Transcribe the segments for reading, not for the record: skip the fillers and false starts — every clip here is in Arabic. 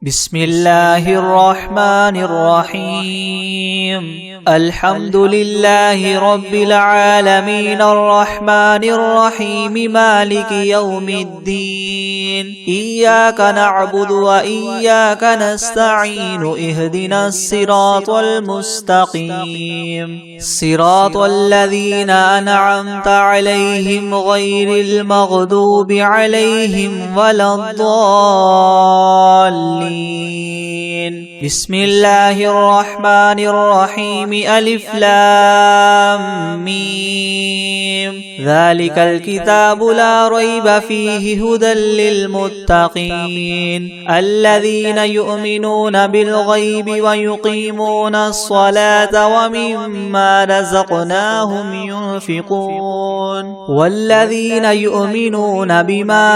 بسم الله الرحمن الرحيم. الحمد لله رب العالمين الرحمن الرحيم مالك يوم الدين. إياك نعبد وإياك نستعين. اهدنا الصراط المستقيم صراط الذين أنعمت عليهم غير المغضوب عليهم ولا الضالين. بسم الله الرحمن الرحيم. ألف لام ميم. ذلك الكتاب لا ريب فيه هدى للمتقين الذين يؤمنون بالغيب ويقيمون الصلاة ومما رزقناهم ينفقون والذين يؤمنون بما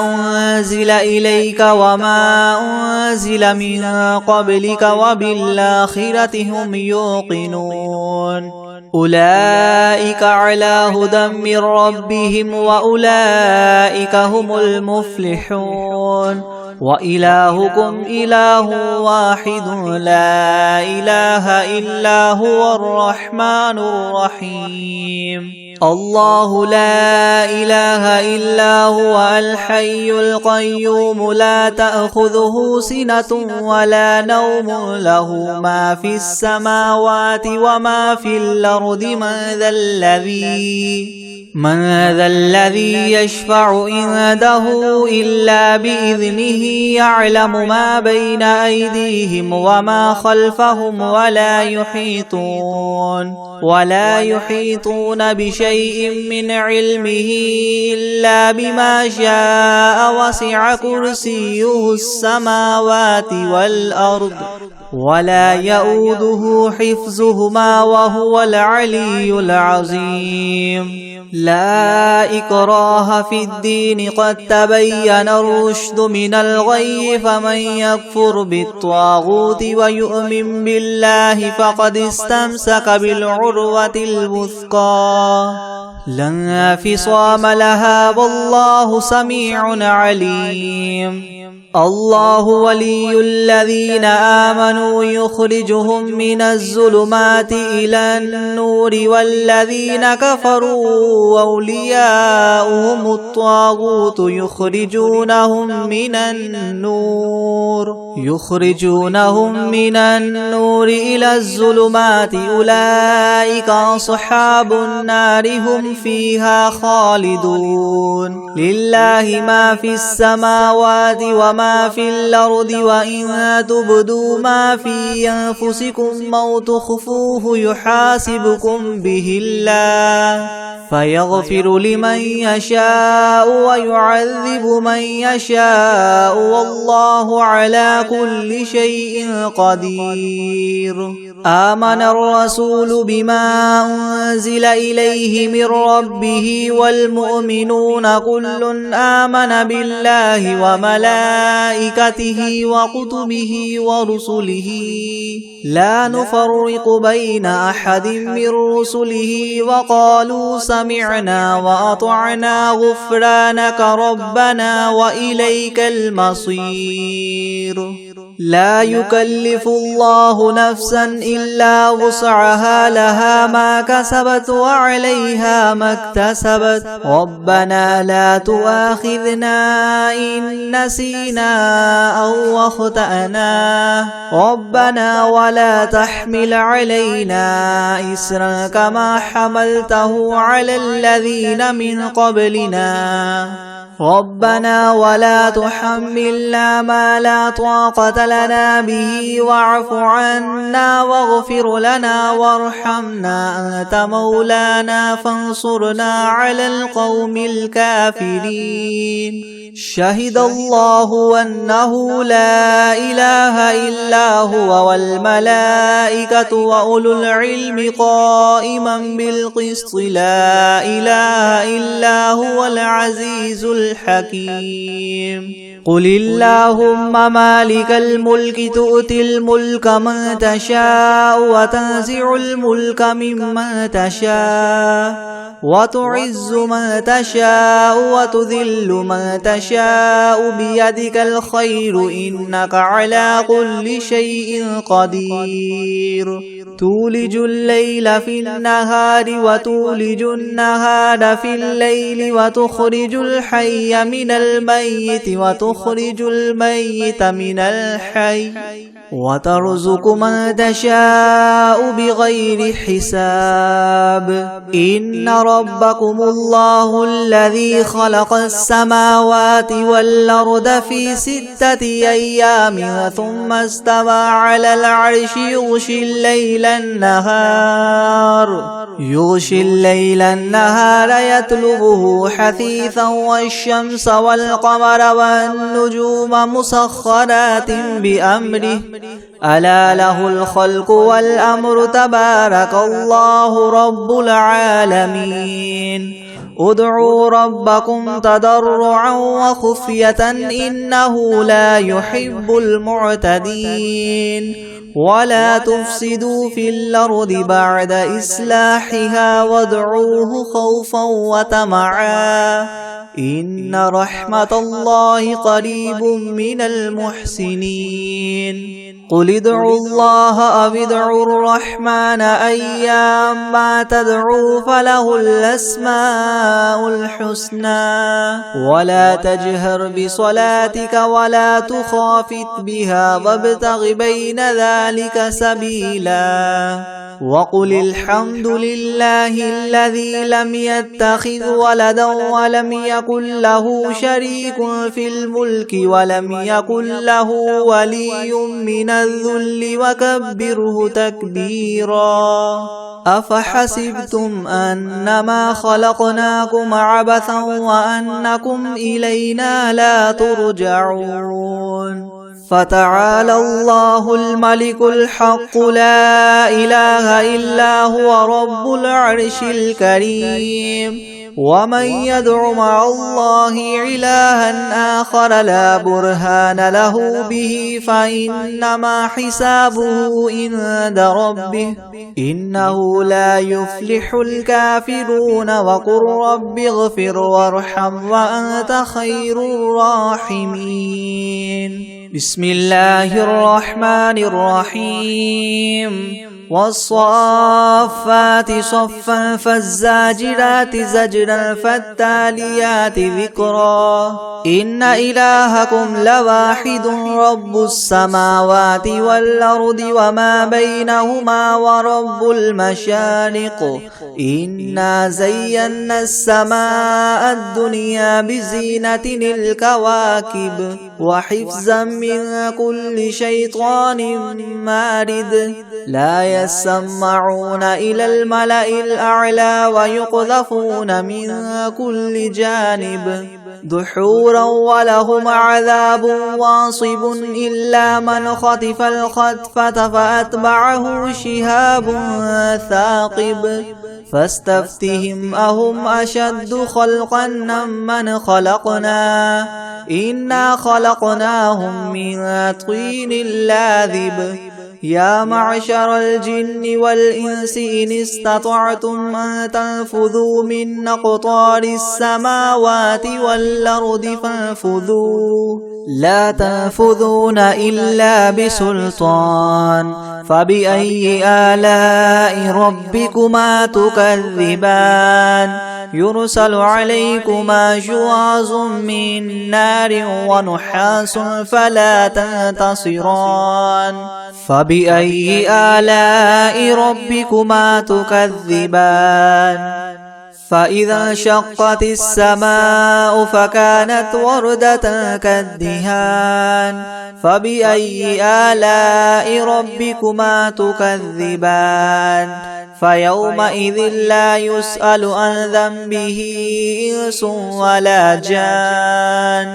أنزل إليك وما أنزل من قبلك وبالآخرة هم يوقنون أولئك على هدى من ربهم وأولئك هم المفلحون. وإلهكم إله واحد لا إله إلا هو الرحمن الرحيم. الله لا إله إلا هو الحي القيوم لا تأخذه سنة ولا نوم له ما في السماوات وما في الأرض. من ذا الذي يشفع عنده إلا بإذنه يعلم ما بين أيديهم وما خلفهم ولا يحيطون بشيء من علمه إلا بما شاء. وسع كرسيه السماوات والأرض ولا يؤوده حفظهما وهو العلي العظيم. لا إكراه في الدين قد تبين الرشد من الغي. فمن يكفر بالطاغوت ويؤمن بالله فقد استمسك بالعروة الوثقى لا انفصام لها والله سميع عليم. الله ولي الذين آمنوا يخرجهم من الظلمات إلى النور والذين كفروا أولياؤهم الطاغوت يخرجونهم من النور إلى الظلمات. أولئك أصحاب النار هم فيها خالدون. لله ما في السماوات وما في الأرض وإن تبدوا ما في أنفسكم أو تخفوه يحاسبكم به الله فيغفر لمن يشاء ويعذب من يشاء والله على كل شيء قدير. آمن الرسول بما أنزل إليه من ربه والمؤمنون كل آمن بالله وملائكته وكتبه ورسله لا نفرق بين أحد من رسله وقالوا سمعنا وأطعنا غفرانك ربنا وإليك المصير. لا يكلف الله نفسا إلا وسعها لها ما كسبت وعليها ما اكتسبت. ربنا لا تؤاخذنا إن نسينا أو أخطأنا. ربنا ولا تحمل علينا إسرا كما حملته على الذين من قبلنا. ربنا ولا تحملنا ما لا طاقة لنا به واعف عنا واغفر لنا وارحمنا أنت مولانا فانصرنا على القوم الكافرين. شهد الله أنه لا إله إلا هو والملائكة وأولو العلم قائما بالقسط. لا إله إلا هو العزيز الحكيم. قل اللهم مالك الملك تؤتي الملك من تشاء وتنزع الملك ممن تشاء وتعز من تشاء وتذل من تشاء بيدك الخير إنك على كل شيء قدير تولج الليل في النهار وتولج النهار في الليل وتخرج الحي من الميت وتخرج الميت من الحي وترزق من تشاء بغير حساب إن ربكم الله الذي خلق السماوات والأرض في 6 أيام ثم استوى على العرش يغشي الليل النهار يطلبه حثيثا والشمس والقمر والنجوم مسخرات بأمره ألا له الخلق والأمر تبارك الله رب العالمين ادعوا ربكم تضرعا وخفية إنه لا يحب المعتدين ولا تفسدوا في الأرض بعد إصلاحها وادعوه خوفا وطمعا إن رحمة الله قريب من المحسنين قل ادعوا الله أو ادعوا الرحمن أيما تدعوا فله الأسماء الحسنى ولا تجهر بصلاتك ولا تخافت بها وابتغ بين ذلك سبيلا وقل الحمد لله الذي لم يتخذ ولدا ولم يكن له شريك في الملك ولم يكن له ولي من الذل وكبره تكبيرا أفحسبتم أنما خلقناكم عبثا وأنكم إلينا لا ترجعون فتعالى الله الملك الحق لا إله إلا هو رب العرش الكريم ومن يدع مع الله إلها آخر لا برهان له به فإنما حسابه عند ربه إنه لا يفلح الكافرون وقل رب اغفر وارحم وأنت خير الراحمين بسم الله الرحمن الرحيم والصافات صفا فالزاجرات زجرا فالتاليات ذكرا إن إلهكم لواحد رب السماوات والأرض وما بينهما ورب المشارق إنا زينا السماء الدنيا بزينة الكواكب وحفظا من كل شيطان مارد لا يسمعون إلى الملأ الأعلى ويقذفون من كل جانب دحورا ولهم عذاب واصب إلا من خطف الخطفة فأتبعه شهاب ثاقب فاستفتهم أهم أشد خلقا من خلقنا إنا خلقناهم من طين لاذب يا معشر الجن والإنس إن استطعتم أن تنفذوا من أقطار السماوات والأرض فانفذوا لا تنفذون إلا بسلطان فبأي آلاء ربكما تكذبان يرسل عليكما شواظ من نار ونحاس فلا تنتصران فبأي آلاء ربكما تكذبان فإذا انشقت السماء فكانت وردة كالدهان فبأي آلاء ربكما تكذبان فيومئذ لا يسأل عن ذنبه إنس ولا جان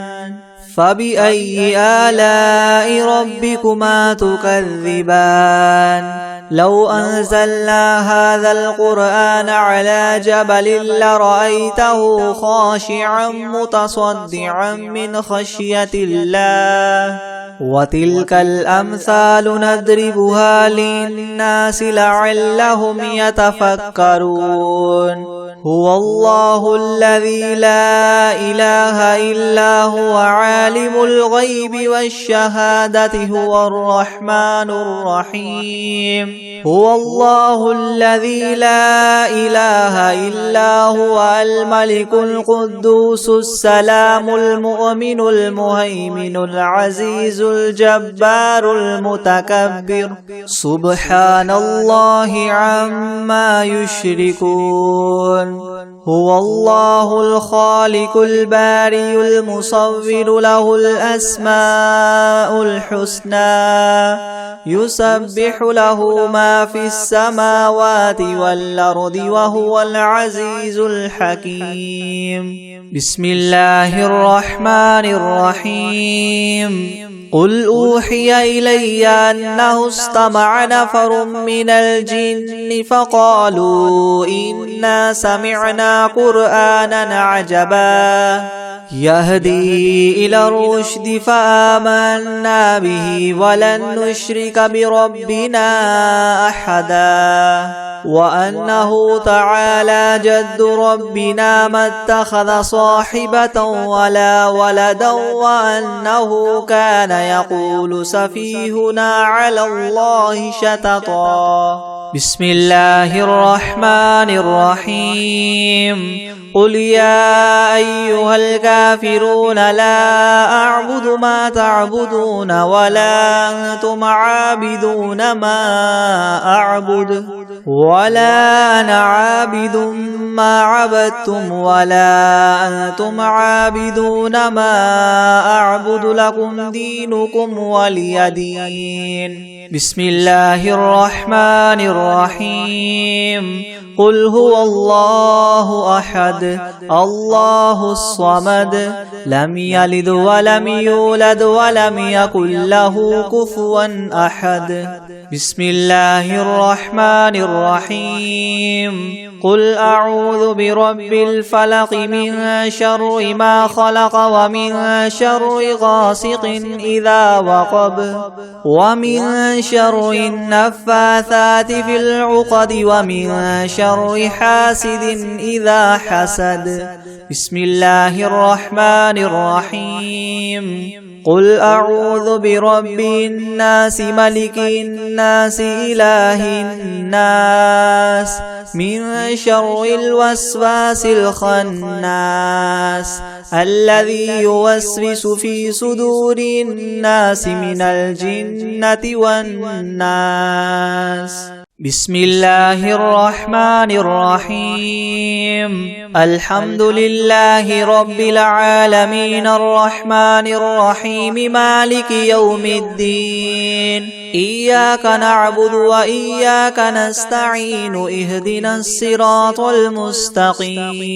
فبأي آلاء ربكما تكذبان لو أنزلنا هذا القرآن على جبل لرأيته خاشعا متصدعا من خشية الله وتلك الأمثال نضربها للناس لعلهم يتفكرون هو الله الذي لا إله إلا هو عالم الغيب والشهادة هو الرحمن الرحيم هو الله الذي لا إله إلا هو الملك القدوس السلام المؤمن المهيمن العزيز الجبار المتكبر سبحان الله عما يشركون هو الله الخالق البارئ المصور له الأسماء الحسنى يسبح له ما في السماوات والأرض وهو العزيز الحكيم بسم الله الرحمن الرحيم قل أوحي إلي أنه استمع نفر من الجن فقالوا إنا سمعنا قرآنا عجبا يهدي إلى الرشد فآمنا به ولن نشرك بربنا أحدا وأنه تعالى جد ربنا ما اتخذ صاحبة ولا ولدا وأنه كان يقول سفيهنا على الله شططا بسم الله الرحمن الرحيم قل يا أيها الكافرون لا أعبد ما تعبدون ولا أنتم عابدون ما أعبد ولا أنا عابد ما عبدتم ولا أنتم عابدون ما أعبد لكم دينكم ولي دين بسم الله الرحمن الرحيم قل هو الله أحد الله الصمد لم يلد ولم يولد ولم يكن له كفوا أحد بسم الله الرحمن الرحيم قل أعوذ برب الفلق من شر ما خلق ومن شر غاسق إذا وقب ومن شر النفاثات في العقد ومن شر حاسد إذا حسد بسم الله الرحمن الرحيم قل أعوذ برب الناس ملك الناس إله الناس من شر الوسواس الخناس الذي يوسوس في صدور الناس من الجنة والناس بسم الله الرحمن الرحيم الحمد لله رب العالمين الرحمن الرحيم مالك يوم الدين إياك نعبد وإياك نستعين اهدنا الصراط المستقيم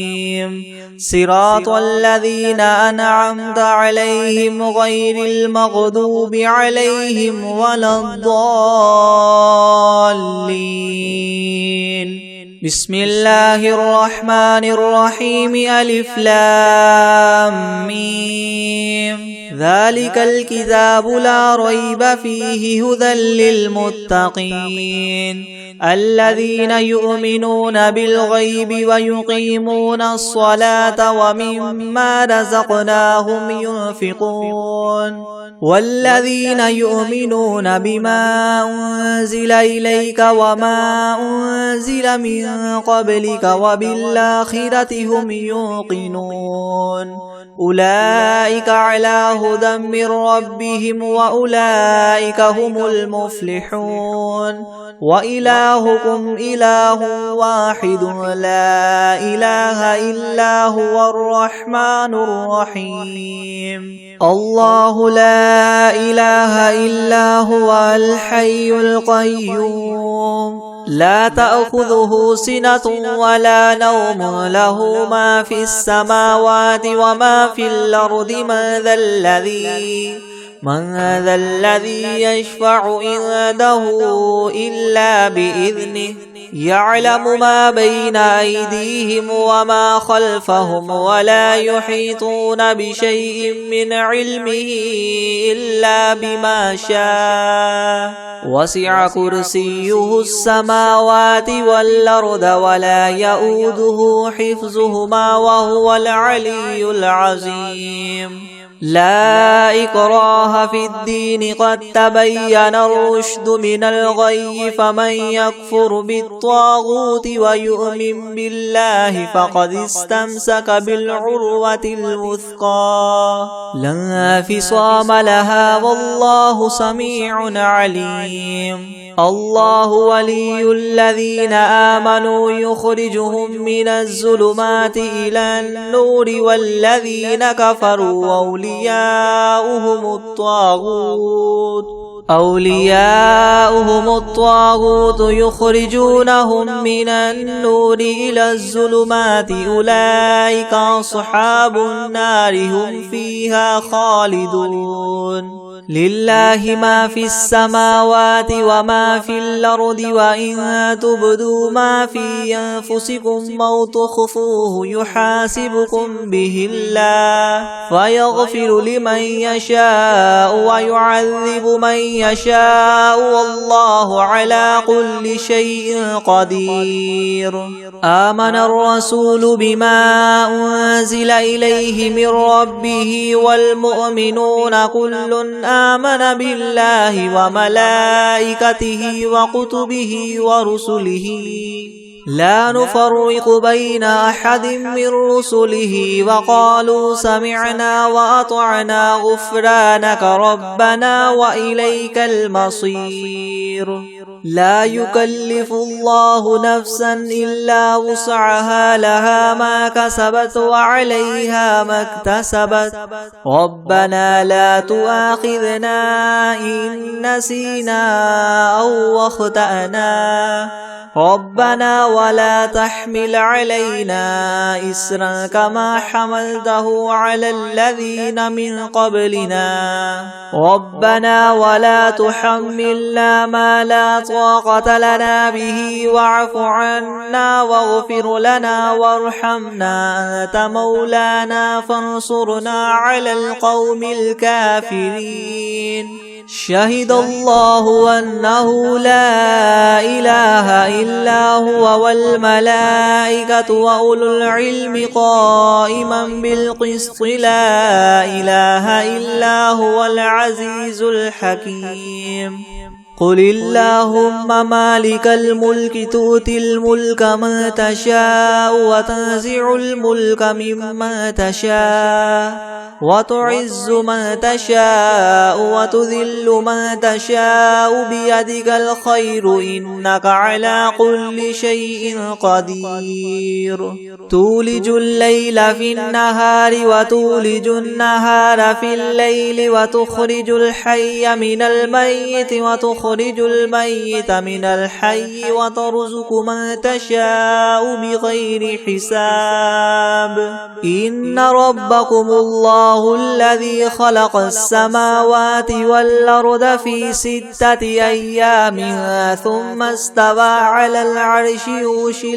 صراط الذين أنعمت عليهم غير المغضوب عليهم ولا الضالين بسم الله الرحمن الرحيم ألف لام ميم ذلك الكتاب لا ريب فيه هدى للمتقين الذين يؤمنون بالغيب ويقيمون الصلاة ومما رزقناهم ينفقون والذين يؤمنون بما أنزل إليك وما أنزل من قبلك وبالآخرة هم يوقنون أولئك على هدى من ربهم وأولئك هم المفلحون وإلهكم إله واحد لا إله إلا هو الرحمن الرحيم الله لا إله إلا هو الحي القيوم لا تأخذه سنة ولا نوم له ما في السماوات وما في الأرض من ذا الذي يشفع عنده إلا بإذنه يعلم ما بين أيديهم وما خلفهم ولا يحيطون بشيء من علمه إلا بما شاء وسع كرسيه السماوات والأرض ولا يؤوده حفظهما وهو العلي العظيم لا إكراه في الدين قد تبين الرشد من الغي فمن يكفر بالطاغوت ويؤمن بالله فقد استمسك بالعروة الوثقى لا انفصام لها والله سميع عليم الله ولي الذين آمنوا يخرجهم من الظلمات إلى النور والذين كفروا أولياؤهم الطاغوت يخرجونهم من النور إلى الظلمات أولئك أصحاب النار هم فيها خالدون لله ما في السماوات وما في الأرض وإن تبدوا ما في أنفسكم أو تخفوه يحاسبكم به الله فيغفر لمن يشاء ويعذب من يشاء والله على كل شيء قدير آمن الرسول بما أنزل إليه من ربه والمؤمنون كل آمن بالله وملائكته وكتبه ورسله لا نفرق بين أحد من رسله وقالوا سمعنا وأطعنا غفرانك ربنا وإليك المصير لا يكلف الله نفسا إلا وسعها لها ما كسبت وعليها ما اكتسبت ربنا لا تؤاخذنا إن نسينا أو أخطأنا ربنا ولا تحمل علينا إسرا كما حملته على الذين من قبلنا ربنا ولا تحملنا ما لا طاقة لنا به واعف عنا واغفر لنا وارحمنا أنت مولانا فانصرنا على القوم الكافرين شهد الله أنه لا إله إلا هو والملائكة وأولو العلم قائما بالقسط لا إله إلا هو العزيز الحكيم قل اللهم مالك الملك تؤتي الملك من تشاء وتنزع الملك ممن تشاء وتعز من تشاء وتذل من تشاء بيدك الخير إنك على كل شيء قدير تولج الليل في النهار وتولج النهار في الليل وتخرج الحي من الميت وتخرج الميت من الحي وترزق من تشاء بغير حساب إن ربكم الله الذي خلق السماوات والأرض في 6 أيام ثم استوى على العرش يغشي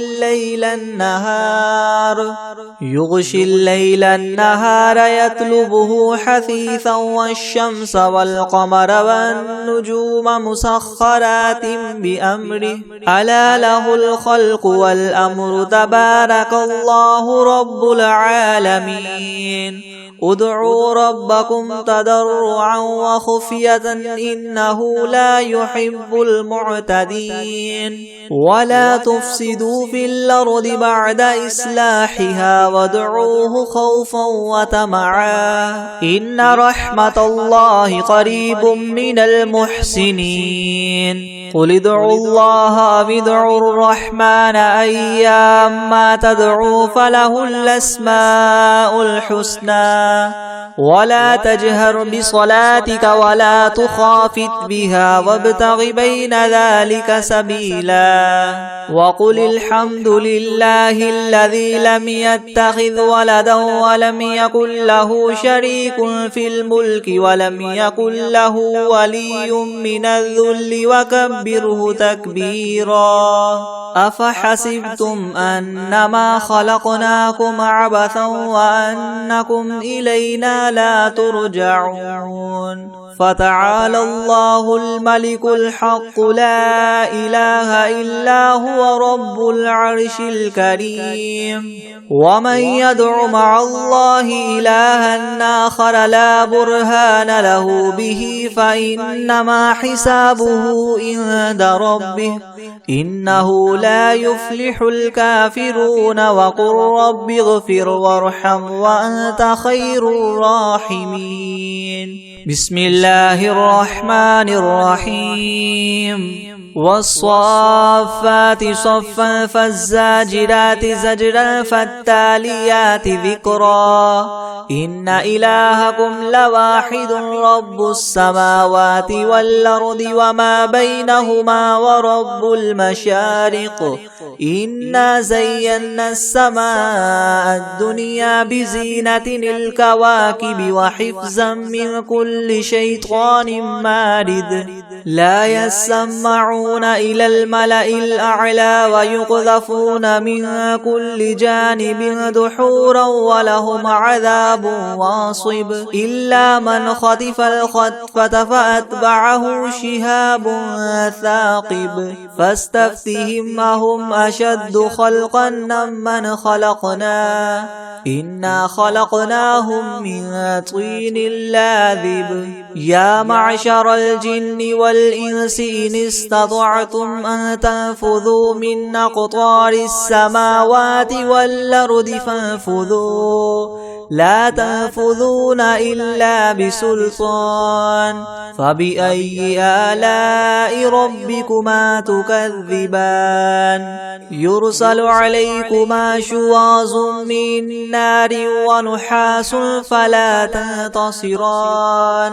الليل النهار يطلبه حثيثا والشمس والقمر والنجوم مسخرات بأمره ألا له الخلق والأمر تبارك الله رب العالمين ادعوا ربكم تضرعا وخفية إنه لا يحب المعتدين ولا تفسدوا في الأرض بعد إصلاحها وادعوه خوفا وطمعا إن رحمة الله قريب من المحسنين قل ادعوا الله أو ادعوا الرحمن أيما تدعوا فله الأسماء الحسنى ولا تجهر بصلاتك ولا تخافت بها وابتغ بين ذلك سبيلا وقل الحمد لله الذي لم يتخذ ولدا ولم يكن له شريك في الملك ولم يكن له ولي من الذل وكبره تكبيرا أفحسبتم أنما خلقناكم عبثا وأنكم إلينا لا ترجعون فتعالى الله الملك الحق لا إله إلا هو رب العرش الكريم ومن يدع مع الله إلها آخر لا برهان له به فإنما حسابه عند ربه إنه لا يفلح الكافرون وقل رب اغفر وارحم وأنت خير الراحمين بسم الله الرحمن الرحيم والصافات صفا فالزاجرات زجرا فالتاليات ذكرا إن إلهكم لواحد رب السماوات والأرض وما بينهما ورب المشارق إنا زينا السماء الدنيا بزينة الكواكب وحفظا من كل شيطان مارد لا يسمعون إلى الملأ الأعلى ويقذفون من كل جانب دحورا ولهم عذاب واصب إلا من خطف الخطفة فأتبعه شهاب ثاقب فاستفتهم أهم أشد خلقا من خلقنا إنا خلقناهم من طين لاذب يا معشر الجن والإنس إن استطعتم أن تنفذوا من أقطار السماوات والأرض فانفذوا لا تنفذون إلا بسلطان فبأي آلاء ربكما تكذبان يرسل عليكما شواظ من نار ونحاس فلا تنتصران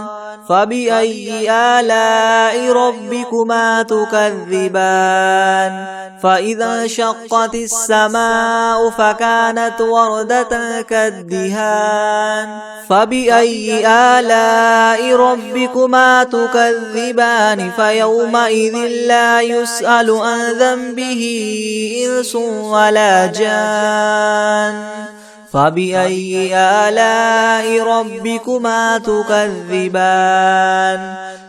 فبأي آلاء ربكما تكذبان فإذا انشقت السماء فكانت وردة كالدهان فبأي آلاء ربكما تكذبان فيومئذ لا يسأل عن ذنبه إنس ولا جان فبأي آلاء ربكما تكذبان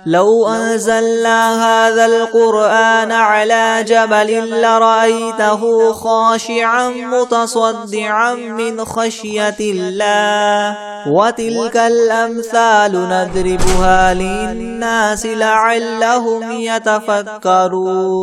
لو أنزلنا هذا القرآن على جبل لرأيته خاشعا متصدعا من خشية الله وتلك الأمثال نضربها للناس لعلهم يتفكرون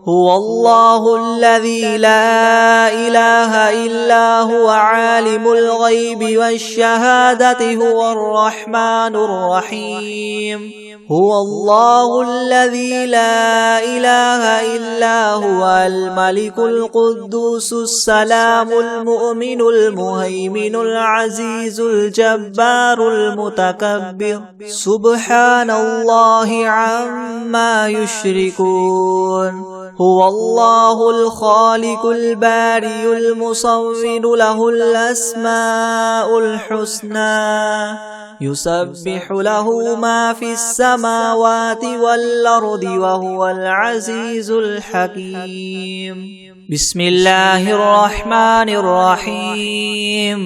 هو الله الذي لا إله إلا هو عالم الغيب والشهادة هو الرحمن الرحيم هو الله الذي لا إله إلا هو الملك القدوس السلام المؤمن المهيمن العزيز الجبار المتكبر سبحان الله عما يشركون هو الله الخالق البارئ المصور له الأسماء الحسنى يسبح له ما في السماوات والأرض وهو العزيز الحكيم بسم الله الرحمن الرحيم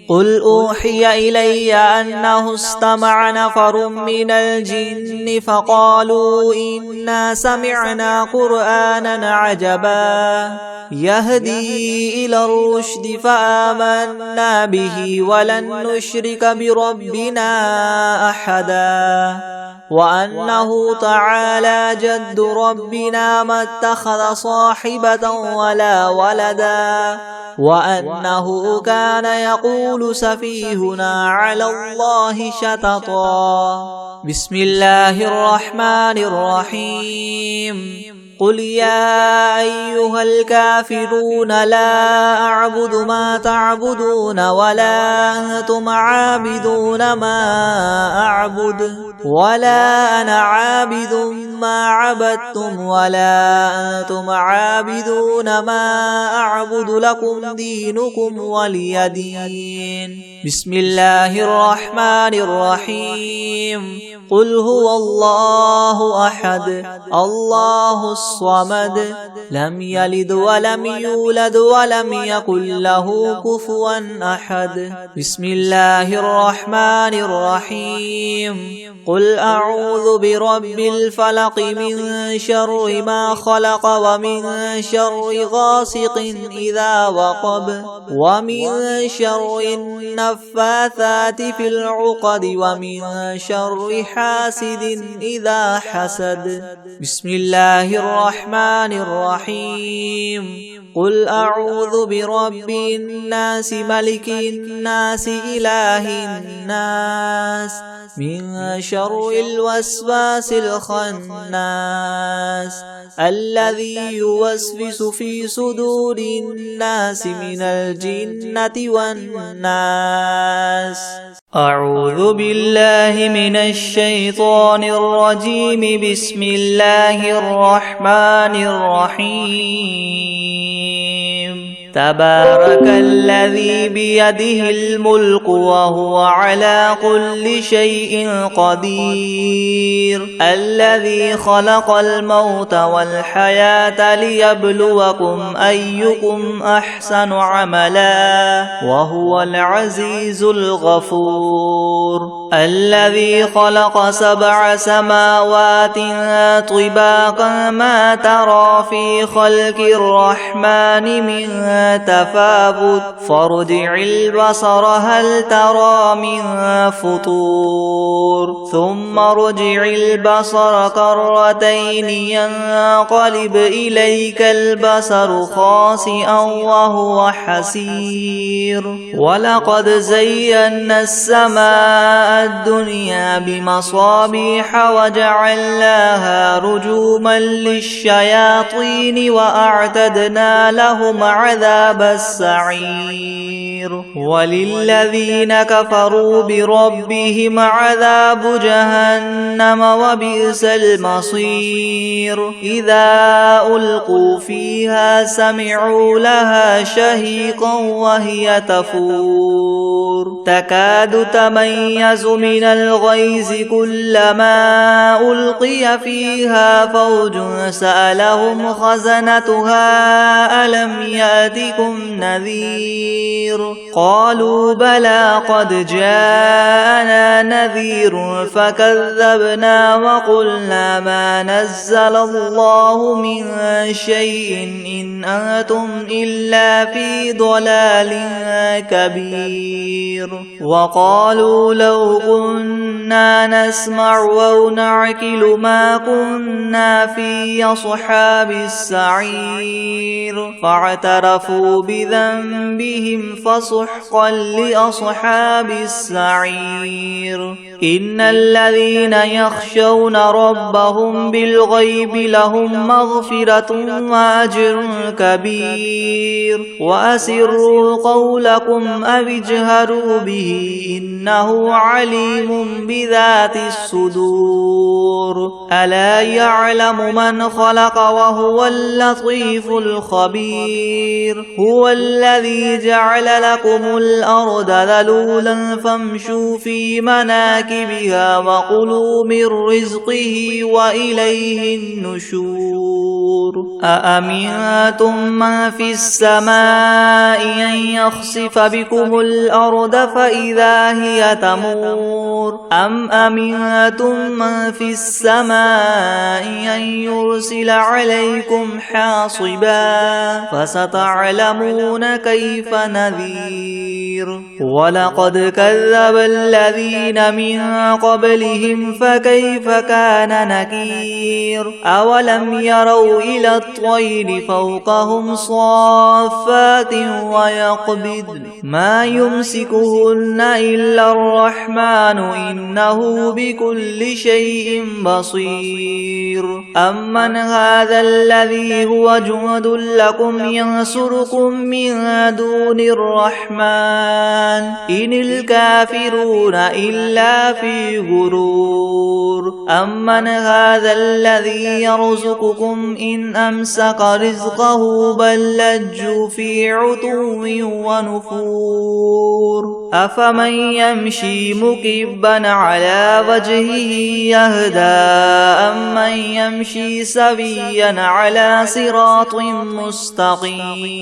قل أوحي إلي أنه استمع نفر من الجن فقالوا إنا سمعنا قرآنا عجبا يهدي إلى الرشد فآمنا به ولن نشرك بربنا أحدا وأنه تعالى جد ربنا ما اتخذ صاحبة ولا ولدا وأنه كان يقول سفيهنا على الله شططا بسم الله الرحمن الرحيم قل يا أيها الكافرون لا أعبد ما تعبدون ولا أنتم عابدون ما أعبد ولا أنا عابد ما عبدتم ولا أنتم عابدون ما أعبد لكم دينكم ولي دين بسم الله الرحمن الرحيم قل هو الله أحد الله الصمد لم يلد ولم يولد ولم يكن له كفوا أحد. بسم الله الرحمن الرحيم. قل أعوذ برب الفلق من شر ما خلق ومن شر غاسق إذا وقب ومن شر النفاثات في العقد ومن شر حاسد إذا حسد. بسم الله الرحمن الرحيم. قل أعوذ برب الناس ملك الناس إله الناس من شر الوسواس الخناس الذي يوسوس في صدور الناس من الجنة والناس. أعوذ بالله من الشيطان الرجيم. بسم الله الرحمن الرحيم. تبارك الذي بيده الملك وهو على كل شيء قدير. الذي خلق الموت والحياة ليبلوكم أيكم أحسن عملا وهو العزيز الغفور. الذي خلق 7 سماوات طباقا ما ترى في خلق الرحمن من تفاوت فارجع البصر هل ترى من فطور ثم ارجع البصر كرتين ينقلب إليك البصر خاسئا وهو حسير. ولقد زينا السماء الدنيا بمصابيح وجعلناها رجوما للشياطين وأعتدنا لهم عذاب السعير. وللذين كفروا بربهم عذاب جهنم وبئس المصير. إذا ألقوا فيها سمعوا لها شهيقا وهي تفور تكاد تميز من الغيظ كلما ألقي فيها فوج سألهم خزنتها ألم يأتكم نذير قالوا بلى قد جاءنا نذير فكذبنا وقلنا ما نزل الله من شيء إن أنتم إلا في ضلال كبير. وقالوا لو كنا نسمع أو نعقل ما كنا في أصحاب السعير فاعترفوا بذنبهم فسحقا لأصحاب السعير. إن الذين يخشون ربهم بالغيب لهم مغفرة وأجر كبير. وأسروا قولكم أو اجهروا به إنه عليم بذات الصدور. ألا يعلم من خلق وهو اللطيف الخبير. هو الذي جعل لكم الأرض ذلولا فامشوا في مناكبها وكلوا من رزقه وإليه النشور. أأمنتم من في السماء أن يخسف بكم الأرض فإذا هي تمور أم أمنتم من في السماء أن يرسل عليكم حاصبا فستعلمون كيف نذير. ولقد كذب الذين من قبلهم فكيف كان نكير. أولم يروا إلى الطير فوقهم صافات ويقبضن ما يمسكهن إلا الرحمن إنه بكل شيء بصير. أمن هذا الذي هو جند لكم ينصركم من دون الرحمن إن الكافرون إلا إلا في غرور أمن هذا الذي يرزقكم إن أمسك رزقه بل لجوا في عتو ونفور أفمن يمشي مكبا على وجهه يهدى أمن يمشي سويا على صراط مستقيم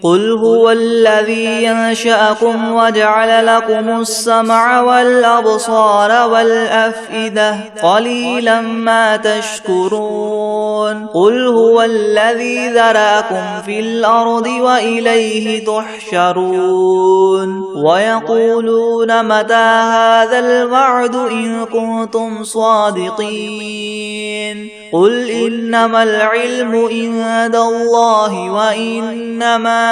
قل هو الذي ينشأكم وجعل لكم السمع والأبصار والأفئدة قليلا ما تشكرون قل هو الذي ذرأكم في الأرض وإليه تحشرون ويقولون متى هذا الوعد إن كنتم صادقين قل إنما العلم عند الله وإنما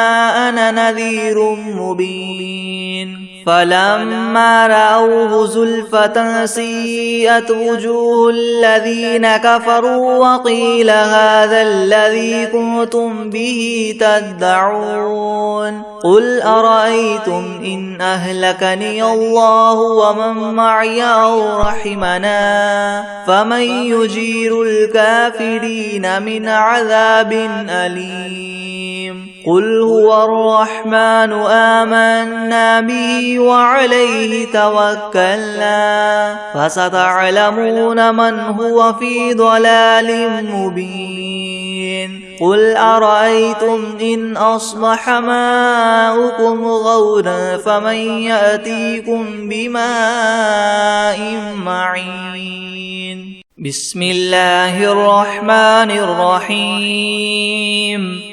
أنا نذير مبين فلما رأوه زلفة سيئت وجوه الذين كفروا وقيل هذا الذي كنتم به تدعون قل أرأيتم إن أهلكني الله ومن معي أو رحمنا فمن يجير الكافرين من عذاب أليم قل هو الرحمن آمنا به وعليه توكلنا فستعلمون من هو في ضلال مبين قل أرأيتم إن أصبح ماؤكم غورا فمن يأتيكم بماء معين بسم الله الرحمن الرحيم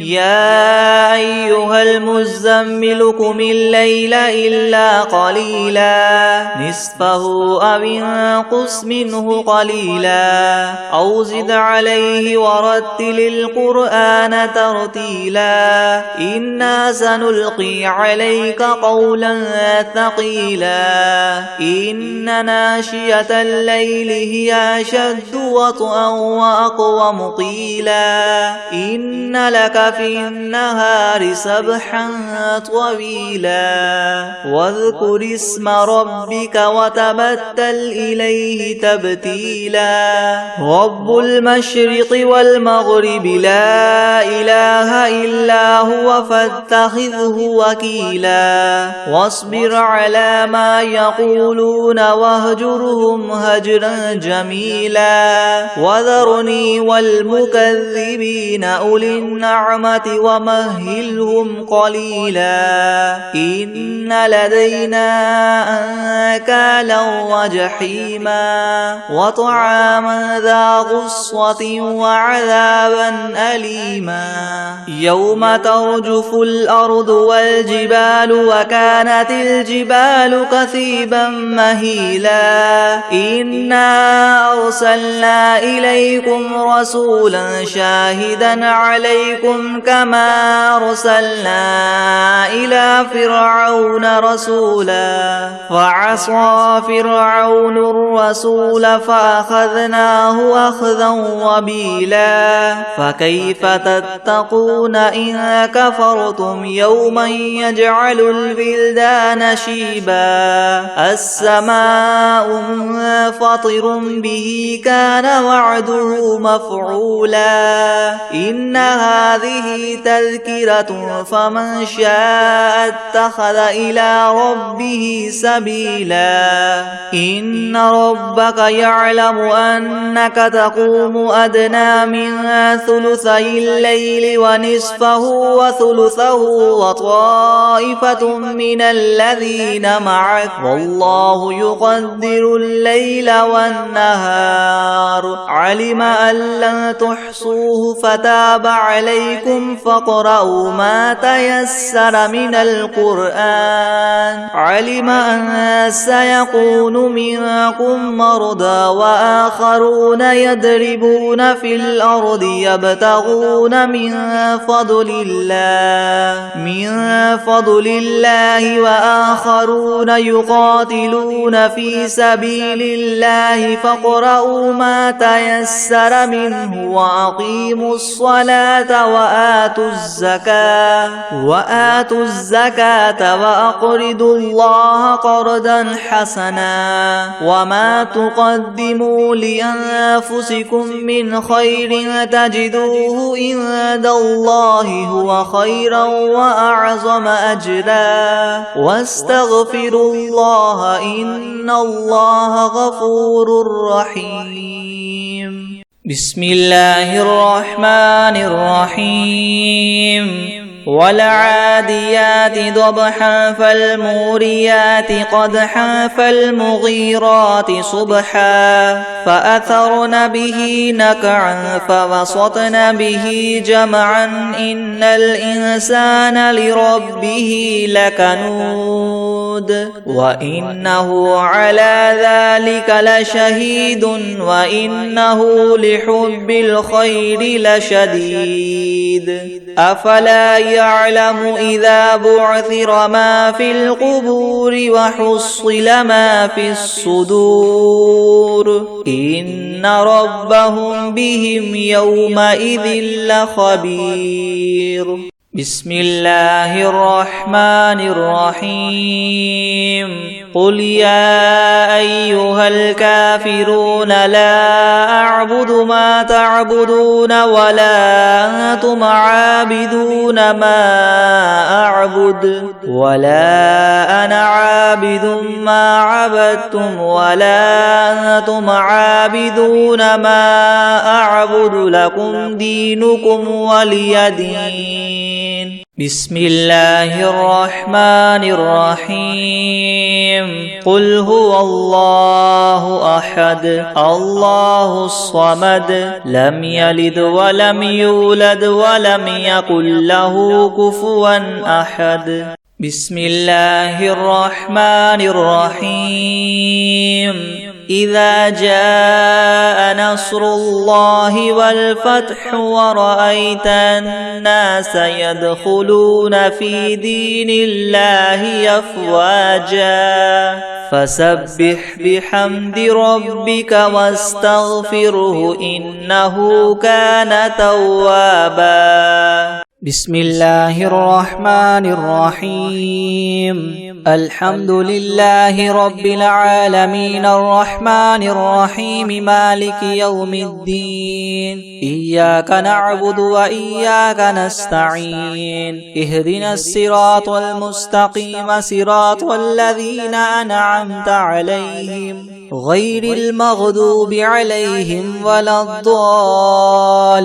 يا أيها المزمل قم الليل إلا قليلا نصفه أو انقص منه قليلا أو زد عليه ورتل القرآن ترتيلا إنا سنلقي عليك قولا ثقيلا إن ناشئة الليل هي أشد وطئا وأقوم قيلا إن لك في النهار سبحا طويلا واذكر اسم ربك وتبتل إليه تبتيلا رب المشرق والمغرب لا إله إلا هو فاتخذه وكيلا واصبر على ما يقولون واهجرهم هجرا جميلا وذرني والمكذبين أولي النعمة ومهلهم قليلا إن لدينا أنكالا وجحيما وطعاما ذا غصة وعذابا أليما يوم ترجف الأرض والجبال وكانت الجبال كثيبا مهيلا إنا أرسلنا إليكم رسولا شاهدا عليكم كما أرسلنا إلى فرعون رسولا فعصى فرعون الرسول فأخذناه أخذا وبيلا فكيف تتقون إن كفرتم يوما يجعل البلدان شيبا السماء منفطر به كان وعده مفعولا إن هذه تذكرة فمن شاء اتخذ إلى ربه سبيلا إن ربك يعلم أنك تقوم أدنى من ثلثي الليل ونصفه وثلثه وطائفة من الذين معك والله يقدر الليل والنهار علم أن لن تحصوه فتاب عليكم فاقرؤوا ما تيسر من القرآن علم أن سيكون منكم مرضى وآخرون يضربون في الأرض يبتغون من فضل الله وآخرون يقاتلون في سبيل الله فاقرؤوا ما تيسر تيسر منه وأقيموا الصلاة وآتوا الزكاة وأقرضوا الله قرضا حسنا وما تقدموا لأنفسكم من خير تجدوه عند الله هو خيرا وأعظم أجرا واستغفروا الله إن الله غفور رحيم. بسم الله الرحمن الرحيم. والعاديات ضبحا فالموريات قدحا فالمغيرات صبحا فأثرن به نقعا فوسطن به جمعا إن الإنسان لربه لكنود وإنه على ذلك لشهيد وإنه لحب الخير لشديد. أفلا يعلم إذا بعثر ما في القبور وحصل ما في الصدور إن ربهم بهم يومئذ لخبير. بسم الله الرحمن الرحيم. قل يا أيها الكافرون لا أعبد ما تعبدون ولا أنتم عابدون ما أعبد ولا أنا عابد ما عبدتم ولا أنتم عابدون ما أعبد لكم دينكم ولي دين. بسم الله الرحمن الرحيم. قل هو الله أحد الله الصمد لم يلد ولم يولد ولم يكن له كفوا أحد. بسم الله الرحمن الرحيم. إذا جاء نصر الله والفتح ورأيت الناس يدخلون في دين الله أفواجا فسبح بحمد ربك واستغفره إنه كان توابا. بسم الله الرحمن الرحيم. الحمد لله رب العالمين الرحمن الرحيم مالك يوم الدين إياك نعبد وإياك نستعين اهدنا الصراط المستقيم صراط الذين أنعمت عليهم غير المغضوب عليهم ولا الضالين.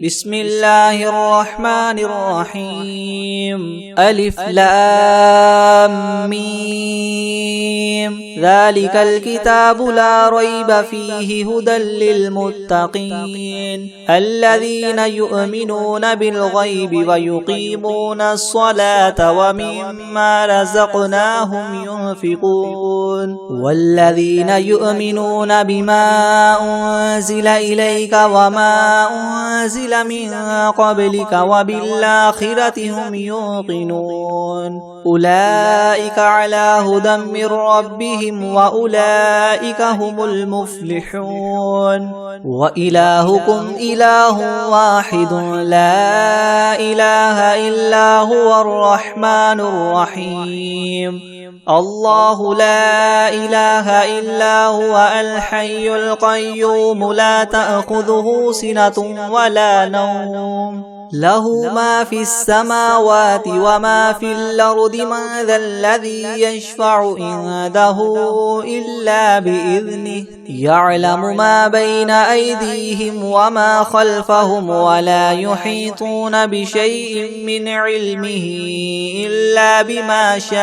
بسم الله الرحمن الرحيم. ألف لام ميم. ذلك الكتاب لا ريب فيه هدى للمتقين الذين يؤمنون بالغيب ويقيمون الصلاة ومما رزقناهم ينفقون والذين يؤمنون بما أنزل إليك وما أنزل من قبلك وبالآخرة هم يوقنون أولئك على هدى من ربهم وأولئك هم المفلحون. وإلهكم إله واحد لا إله إلا هو الرحمن الرحيم. الله لا إله إلا هو الحي القيوم لا تأخذه سنة ولا نوم له ما في السماوات وما في الأرض من ذا الذي يشفع عنده إلا بإذنه يعلم ما بين أيديهم وما خلفهم ولا يحيطون بشيء من علمه إلا بما شاء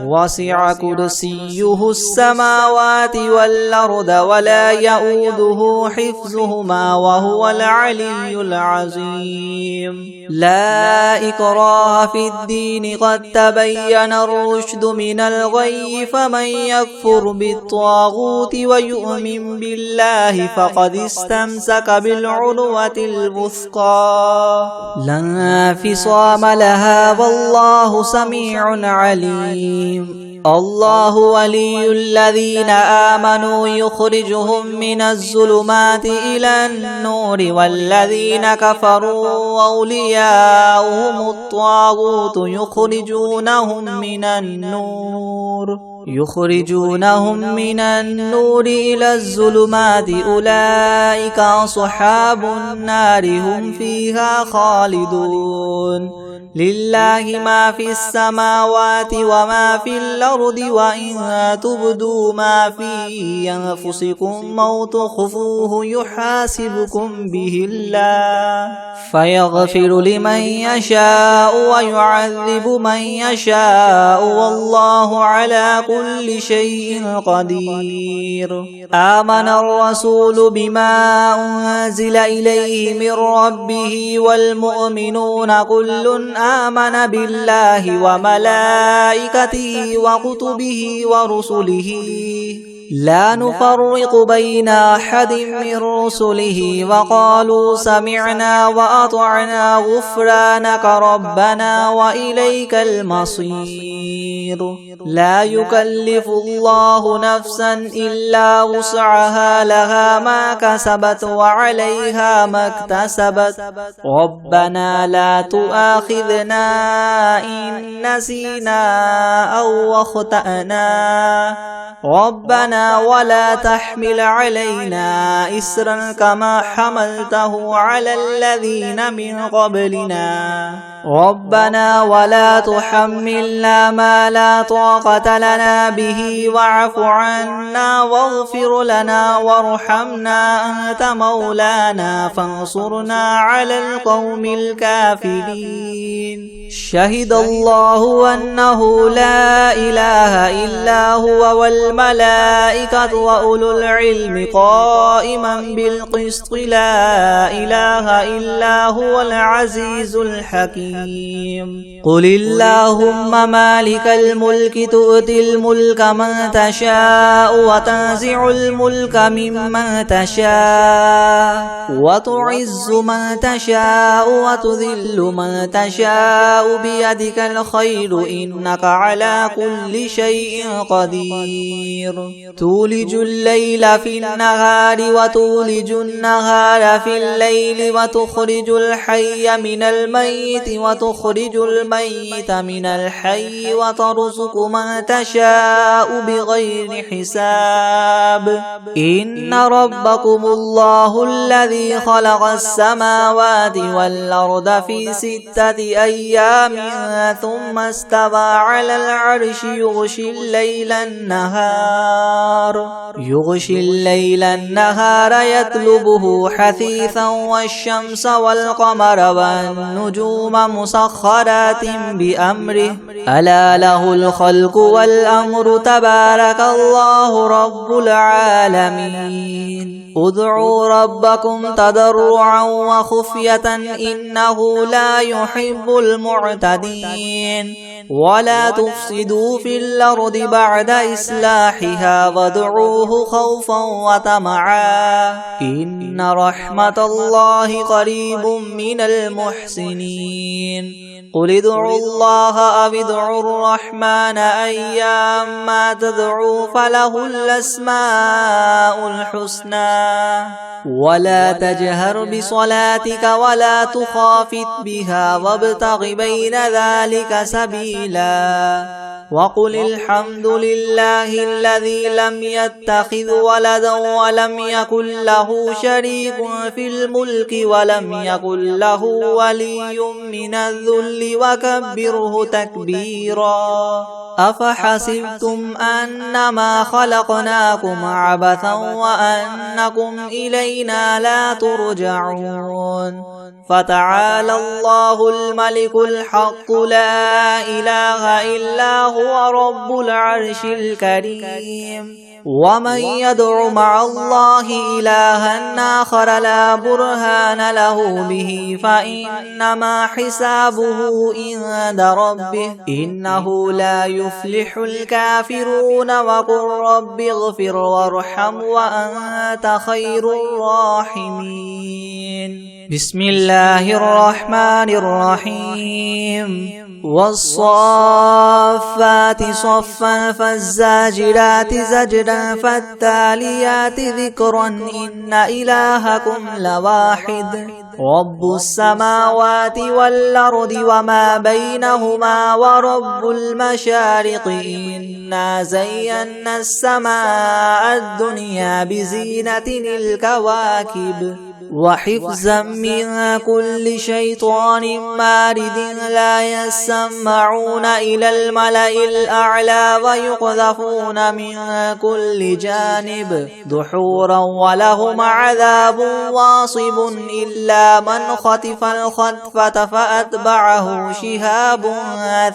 وسع كرسيه السماوات والأرض ولا يؤوده حفظهما وهو العلي العظيم. لا إكراه في الدين قد تبين الرشد من الغي فمن يكفر بالطاغوت ويؤمن بالله فقد استمسك بالعروة الوثقى لا انفصام لها والله سميع عليم. الرحيم الله ولي الذين آمنوا يخرجهم من الظلمات إلى النور والذين كفروا أولياؤهم الطاغوت يخرجونهم من النور إلى الظلمات أولئك أصحاب النار هم فيها خالدون لله ما في السماوات وما في الأرض وإن تبدوا ما في أنفسكم أو تخفوه يحاسبكم به الله فيغفر لمن يشاء ويعذب من يشاء والله على كل شيء قدير آمن الرسول بما أنزل إليه من ربه والمؤمنون كل آمن بالله وملائكته وكتبه ورسله لا نفرق بين أحد من رسله وقالوا سمعنا وأطعنا غفرانك ربنا وإليك المصير لا يكلف الله نفسا إلا وسعها لها ما كسبت وعليها ما اكتسبت ربنا لا تؤاخذنا إن نسينا أو أخطأنا ربنا ولا تحمل علينا إسرا كما حملته على الذين من قبلنا ربنا ولا تحملنا ما لا طاقة لنا به واعف عنا واغفر لنا وارحمنا أنت مولانا فانصرنا على القوم الكافرين شهد الله أنه لا إله إلا هو والملائكة وأولو العلم قائما بالقسط لا إله إلا هو العزيز الحكيم قل اللهم مالك الملك تؤتي الملك من تشاء وتنزع الملك ممن تشاء وتعز من تشاء وتذل من تشاء بيدك الخير إنك على كل شيء قدير تولج الليل في النهار وتولج النهار في الليل وتخرج الحي من الميت وتخرج الميت من الحي وترزق من تشاء بغير حساب إن ربكم الله الذي خلق السماوات والأرض في 6 أيام ثم استوى على العرش يغشي الليل النهار يطلبه حثيثا والشمس والقمر والنجوم مسخرات بأمره ألا له الخلق والأمر تبارك الله رب العالمين ادعوا ربكم تضرعا وخفية إنه لا يحب المعتدين ولا تفسدوا في الأرض بعد إصلاحها وادعوه خوفا وطمعا إن رحمة الله قريب من المحسنين قل ادعوا الله أو ادعوا الرحمن أيما تدعوا فله الأسماء الحسنى ولا تجهر بصلاتك ولا تخافت بها وابتغ بين ذلك سبيلا وقل الحمد لله الذي لم يتخذ ولدا ولم يكن له شريك في الملك ولم يكن له ولي من الذل وكبره تكبيرا أفحسبتم أنما خلقناكم عبثا وأنكم إلينا لا ترجعون فتعالى الله الملك الحق لا إله إلا هو رب العرش الكريم ومن يدع مع الله إلها آخر لا برهان له به فإنما حسابه عند ربه إنه لا يفلح الكافرون وقل رب اغفر وارحم وأنت خير الراحمين بسم الله الرحمن الرحيم والصافات صفا فالزاجرات زجرا فالتاليات ذكرا إن إلهكم لواحد رب السماوات والأرض وما بينهما ورب المشارق إنا زينا السماء الدنيا بزينة الكواكب وحفظا من كل شيطان مارد لا يسمعون إلى الملأ الأعلى ويقذفون من كل جانب دحورا ولهم عذاب واصب إلا من خطف الخطفة فأتبعه شهاب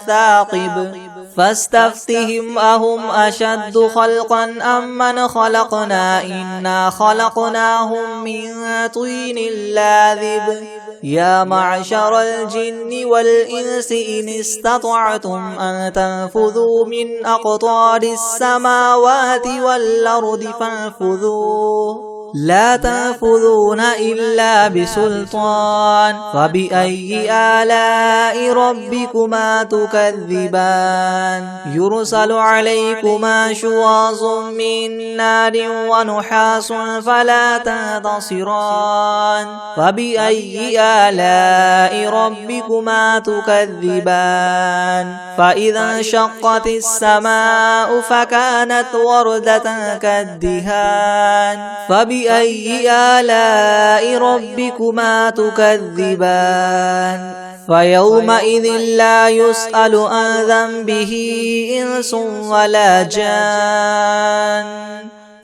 ثاقب فاستفتهم أهم أشد خلقا أم من خلقنا إنا خلقناهم من طين لاذب يا معشر الجن والإنس إن استطعتم أن تنفذوا من أقطار السماوات والأرض فانفذوا لا تنفذون إلا بسلطان فبأي آلاء ربكما تكذبان يرسل عليكما شواظ من نار ونحاس فلا تنتصران فبأي آلاء ربكما تكذبان فإذا انشقت السماء فكانت وردة كالدهان فبأي آلاء ربكما تكذبان فيومئذ لا يسأل عن ذنبه إنس ولا جان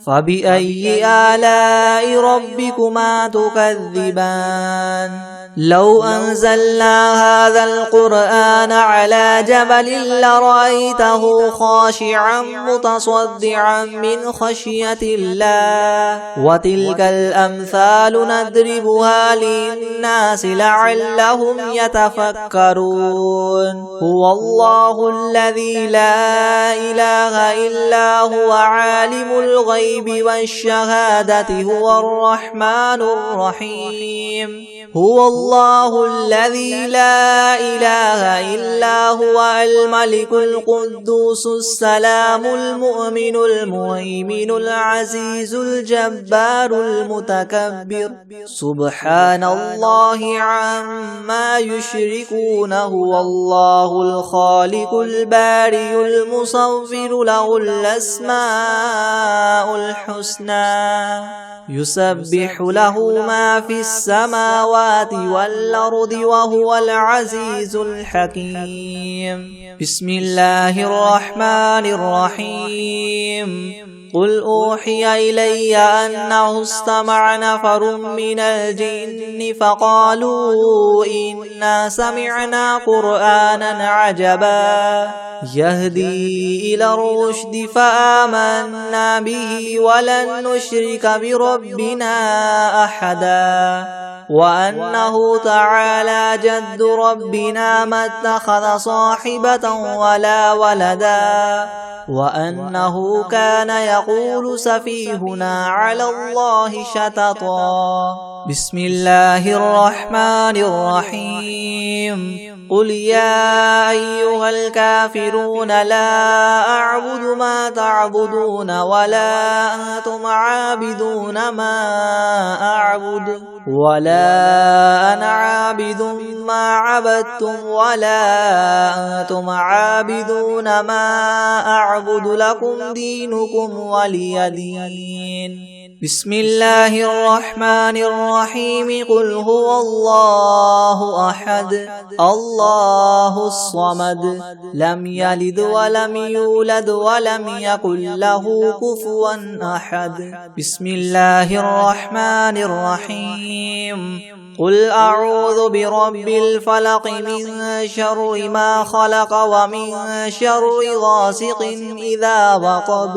فبأي آلاء ربكما تكذبان لو أنزلنا هذا القرآن على جبل لرأيته خاشعا متصدعا من خشية الله وتلك الأمثال نضربها للناس لعلهم يتفكرون هو الله الذي لا إله إلا هو عالم الغيب والشهادة هو الرحمن الرحيم هو الله الذي لا إله إلا هو الملك القدوس السلام المؤمن المهيمن العزيز الجبار المتكبر سبحان الله عما يشركون هو الله الخالق البارئ المصور له الأسماء الحسنى يسبح له ما في السماوات والأرض وهو العزيز الحكيم بسم الله الرحمن الرحيم قل أوحي إلي أنه استمع نفر من الجن فقالوا إنا سمعنا قرآنا عجبا يهدي إلى الرشد فآمنا به ولن نشرك بربنا أحدا وأنه تعالى جد ربنا ما اتخذ صاحبة ولا ولدا وأنه كان يقول سفيهنا على الله شططا بسم الله الرحمن الرحيم قل يا أيها الكافرون لا أعبد ما تعبدون ولا أنتم عابدون ما أعبد ولا أنا عابد ما عبدتم ولا أنتم عابدون ما أعبد لكم دينكم ولي دين بسم الله الرحمن الرحيم قل هو الله أحد الله الصمد لم يلد ولم يولد ولم يكن له كفوا أحد بسم الله الرحمن الرحيم قل أعوذ برب الفلق من شر ما خلق ومن شر غاسق إذا وقب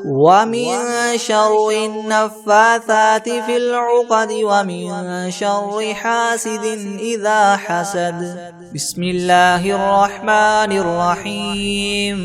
ومن شر النفاثات في العقد ومن شر حاسد إذا حسد بسم الله الرحمن الرحيم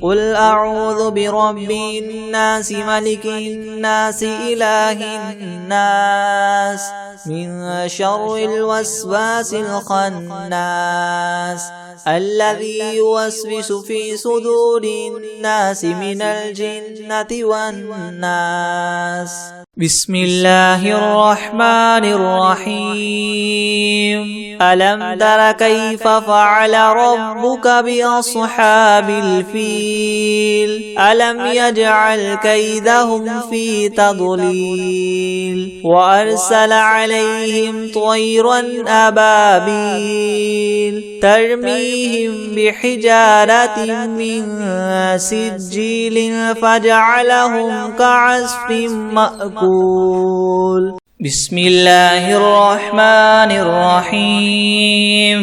قل أعوذ برب الناس ملك الناس إله الناس من شر الوسواس الخناس الذي يوسوس في صدور الناس من الجنة والناس. بسم الله الرحمن الرحيم. ألم تر كيف فعل ربك بأصحاب الفيل؟ ألم يجعل كيدهم في تضليل وأرسل عليهم طيرا أبابيل ترميهم بحجارة من سجيل فجعلهم كعصف مأكول. بسم الله الرحمن الرحيم.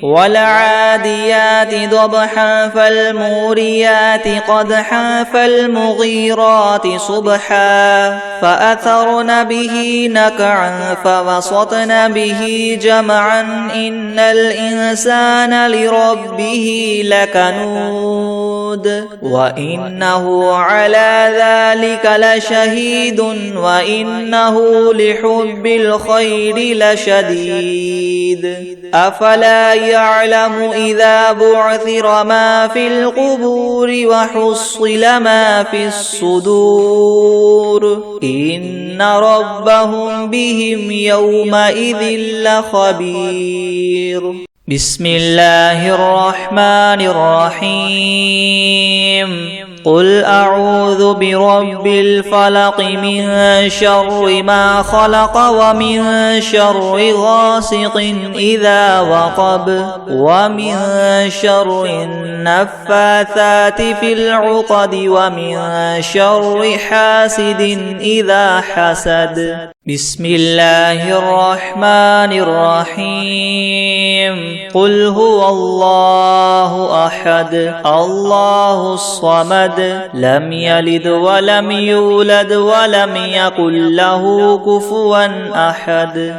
والعاديات ضبحا فالموريات قدحا فالمغيرات صبحا فأثرن به نقعا فوسطن به جمعا إن الإنسان لربه لكنود وإنه على ذلك لشهيد وإنه لحب الخير لشديد. أفلا يعلم إذا بعثر ما في القبور وحصل ما في الصدور إن ربهم بهم يومئذ لخبير. بسم الله الرحمن الرحيم. قل أعوذ برب الفلق من شر ما خلق ومن شر غاسق إذا وقب ومن شر النفاثات في العقد ومن شر حاسد إذا حسد. بسم الله الرحمن الرحيم. قل هو الله أحد الله الصمد لم يلد ولم يولد ولم يكن له كفوا أحد.